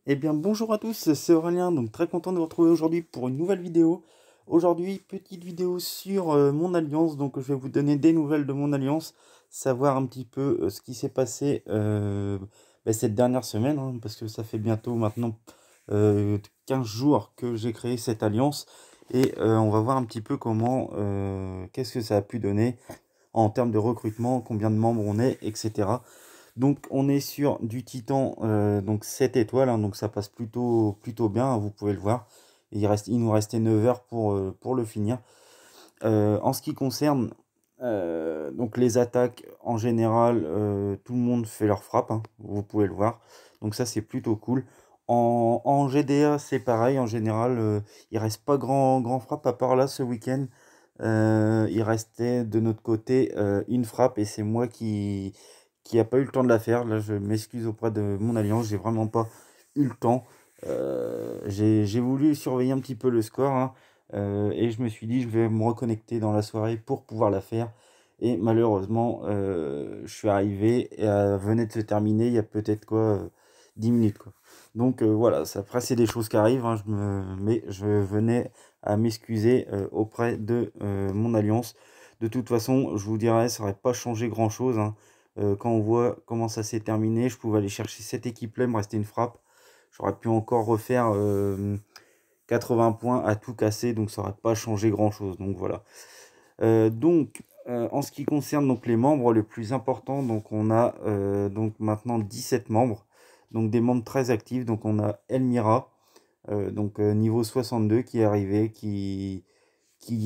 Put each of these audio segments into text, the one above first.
Eh bien bonjour à tous, c'est Aurélien, donc très content de vous retrouver aujourd'hui pour une nouvelle vidéo. Aujourd'hui, petite vidéo sur mon alliance, donc je vais vous donner des nouvelles de mon alliance, savoir un petit peu ce qui s'est passé cette dernière semaine, hein, parce que ça fait bientôt maintenant 15 jours que j'ai créé cette alliance, et on va voir un petit peu comment, qu'est-ce que ça a pu donner en termes de recrutement, combien de membres on est, etc. Donc on est sur du Titan, donc 7 étoiles, hein, donc ça passe plutôt bien, hein, vous pouvez le voir. Et il nous restait 9 heures pour le finir. En ce qui concerne donc les attaques, en général, tout le monde fait leur frappe, hein, vous pouvez le voir. Donc ça c'est plutôt cool. En GDA c'est pareil, en général, il reste pas grand frappe à part là ce week-end. Il restait de notre côté une frappe et c'est moi qui a pas eu le temps de la faire. Là, je m'excuse auprès de mon alliance, j'ai vraiment pas eu le temps. J'ai voulu surveiller un petit peu le score, hein, et je me suis dit je vais me reconnecter dans la soirée pour pouvoir la faire. Et malheureusement, je suis arrivé et elle venait de se terminer il y a peut-être quoi 10 minutes quoi. Donc voilà, ça, après c'est des choses qui arrivent, hein, mais je venais à m'excuser auprès de mon alliance. De toute façon, je vous dirais, ça n'aurait pas changé grand-chose, hein. Quand on voit comment ça s'est terminé, je pouvais aller chercher cette équipe-là, il me restait une frappe. J'aurais pu encore refaire 80 points à tout casser, donc ça n'aurait pas changé grand-chose. Donc voilà. En ce qui concerne donc les membres les plus importants, donc on a donc maintenant 17 membres, donc des membres très actifs. Donc on a Elmira, niveau 62 qui est arrivé, qui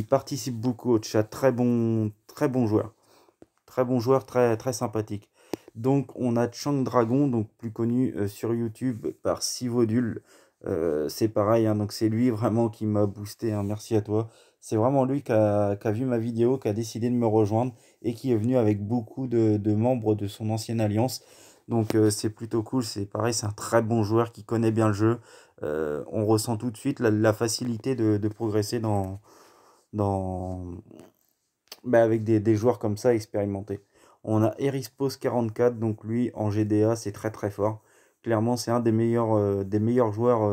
participe beaucoup au chat, très bon joueur. Très bon joueur, très sympathique. Donc on a Chang Dragon, donc plus connu sur YouTube par Sivodul. C'est pareil, hein, donc c'est lui vraiment qui m'a boosté, hein, merci à toi. C'est vraiment lui qui a vu ma vidéo, qui a décidé de me rejoindre et qui est venu avec beaucoup de membres de son ancienne alliance. Donc c'est plutôt cool, c'est pareil, c'est un très bon joueur qui connaît bien le jeu. On ressent tout de suite la facilité de progresser dans, avec des joueurs comme ça expérimentés. On a Erispos 44, donc lui en GDA c'est très fort. Clairement c'est un des meilleurs joueurs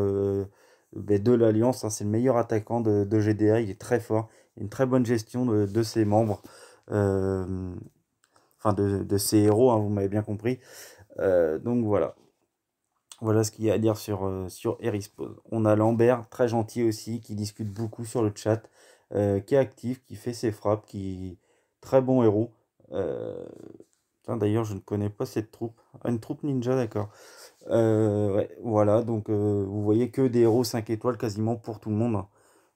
de l'Alliance, hein. C'est le meilleur attaquant de GDA, il est très fort. Il a une très bonne gestion de ses membres, euh, enfin de ses héros, hein, vous m'avez bien compris. Donc voilà. Voilà ce qu'il y a à dire sur Erispos. On a Lambert, très gentil aussi, qui discute beaucoup sur le chat, qui est actif, qui fait ses frappes, qui très bon héros. Euh, D'ailleurs, je ne connais pas cette troupe. Ah, une troupe ninja, d'accord. Ouais, voilà, donc vous voyez que des héros 5 étoiles quasiment pour tout le monde, hein.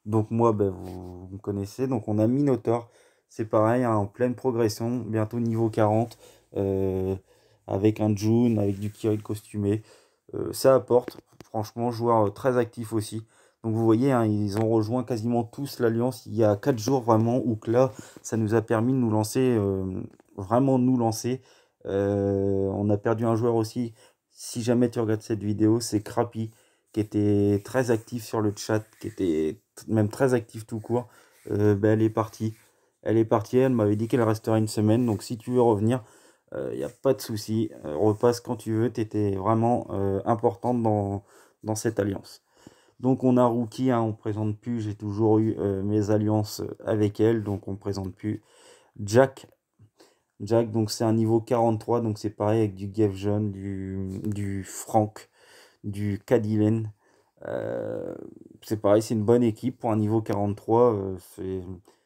Donc moi, ben, vous me connaissez. Donc on a Minotaur, c'est pareil, hein, en pleine progression, bientôt niveau 40, avec un June, avec du Kirin costumé. Ça apporte, franchement, joueur très actif aussi. Donc vous voyez, hein, ils ont rejoint quasiment tous l'Alliance il y a 4 jours vraiment, où que là, ça nous a permis de nous lancer, vraiment nous lancer. On a perdu un joueur aussi, si jamais tu regardes cette vidéo, c'est Crappy, qui était très actif sur le chat, qui était même très actif tout court. Ben, elle est partie. Elle est partie, elle m'avait dit qu'elle resterait une semaine, donc si tu veux revenir, il n'y a pas de souci, repasse quand tu veux, tu étais vraiment importante dans cette alliance. Donc on a Rookie, hein, on ne présente plus, j'ai toujours eu mes alliances avec elle, donc on ne présente plus. Jack, Jack, donc c'est un niveau 43, donc c'est pareil avec du Gevjon, du Frank, du Cadillac. C'est pareil, c'est une bonne équipe pour un niveau 43,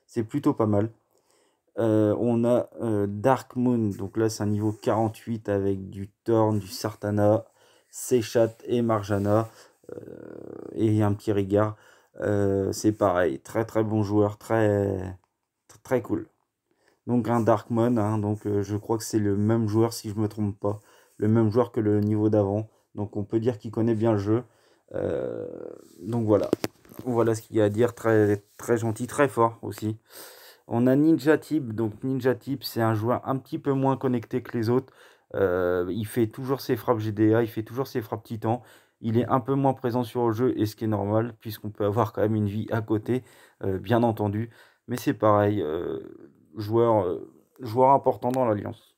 c'est plutôt pas mal. On a Dark Moon, donc là c'est un niveau 48 avec du Thorn, du Sartana, Sechat et Marjana, euh, et un petit Rigard. C'est pareil, très bon joueur, très cool. Donc un Darkmon, hein, donc je crois que c'est le même joueur si je me trompe pas, le même joueur que le niveau d'avant. Donc on peut dire qu'il connaît bien le jeu. Euh, donc voilà ce qu'il y a à dire, très gentil, très fort aussi. On a Ninja Tip, donc Ninja Tip c'est un joueur un petit peu moins connecté que les autres. Il fait toujours ses frappes GDA, il fait toujours ses frappes Titan. Il est un peu moins présent sur le jeu, et ce qui est normal, puisqu'on peut avoir quand même une vie à côté, bien entendu. Mais c'est pareil, joueur, joueur important dans l'Alliance.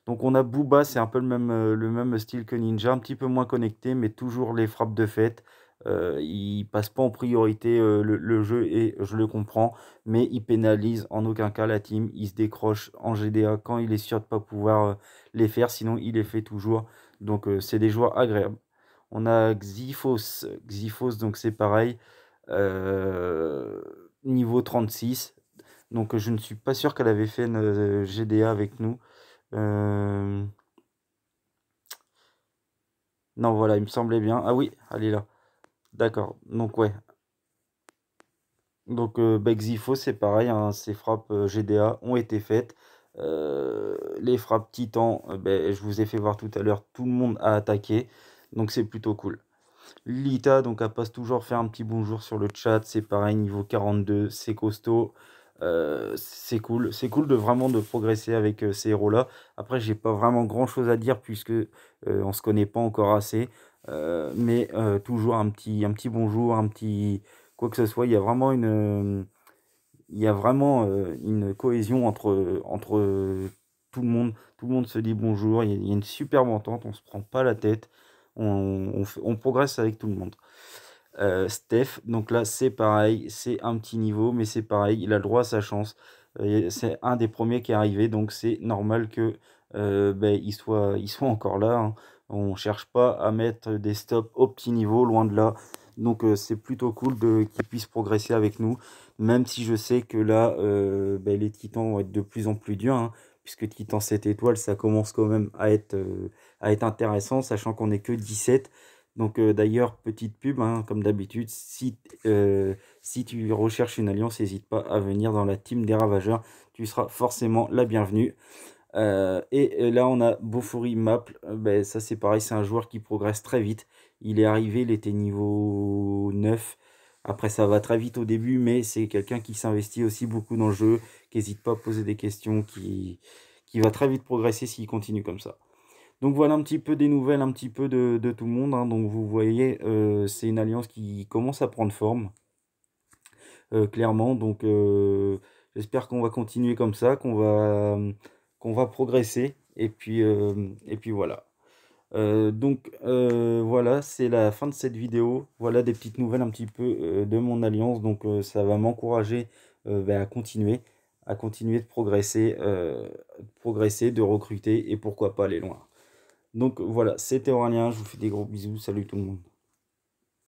Donc on a Booba, c'est un peu le même style que Ninja, un petit peu moins connecté, mais toujours les frappes de fête. Il passe pas en priorité le jeu et je le comprends, mais il pénalise en aucun cas la team. Il se décroche en GDA quand il est sûr de pas pouvoir les faire, sinon il les fait toujours. Donc c'est des joueurs agréables. On a Xyphos, Xyphos donc c'est pareil, niveau 36. Donc je ne suis pas sûr qu'elle avait fait une GDA avec nous. Euh, Non, voilà, il me semblait bien. Ah oui, elle est là. D'accord. Donc ouais. Donc bah, Xyphos, c'est pareil, hein, ces frappes GDA ont été faites. Les frappes Titan, ben, je vous ai fait voir tout à l'heure, tout le monde a attaqué. Donc c'est plutôt cool. Lita, donc elle passe toujours faire un petit bonjour sur le chat. C'est pareil, niveau 42, c'est costaud. C'est cool de vraiment de progresser avec ces héros-là. Après, j'ai pas vraiment grand-chose à dire puisque on se connaît pas encore assez. Mais toujours un petit bonjour, un petit quoi que ce soit. Il y a vraiment une cohésion entre tout le monde. Tout le monde se dit bonjour. Il y a une superbe entente. On se prend pas la tête. On progresse avec tout le monde. Steph, donc là c'est pareil, c'est un petit niveau, mais c'est pareil, il a le droit à sa chance. C'est un des premiers qui est arrivé, donc c'est normal que ben, il soit encore là, hein. On cherche pas à mettre des stops au petit niveau, loin de là. Donc c'est plutôt cool qu'il puisse progresser avec nous, même si je sais que là, ben, les titans vont être de plus en plus durs, hein, puisque Titan 7 étoiles, ça commence quand même à être intéressant, sachant qu'on n'est que 17. Donc d'ailleurs, petite pub, hein, comme d'habitude, si tu recherches une alliance, n'hésite pas à venir dans la team des Ravageurs, tu seras forcément la bienvenue. Là, on a Bofuri Maple, ben, ça c'est pareil, c'est un joueur qui progresse très vite. Il est arrivé, il était niveau 9. Après, ça va très vite au début, mais c'est quelqu'un qui s'investit aussi beaucoup dans le jeu, qui n'hésite pas à poser des questions, qui va très vite progresser s'il continue comme ça. Donc voilà un petit peu des nouvelles, un petit peu de tout le monde, hein. Donc vous voyez, c'est une alliance qui commence à prendre forme, clairement. Donc j'espère qu'on va continuer comme ça, qu'on va progresser. Et puis voilà. Voilà, c'est la fin de cette vidéo. Voilà des petites nouvelles un petit peu de mon alliance. Donc ça va m'encourager ben, à continuer de progresser, de recruter et pourquoi pas aller loin. Donc voilà, c'était Aurélien, je vous fais des gros bisous, salut tout le monde.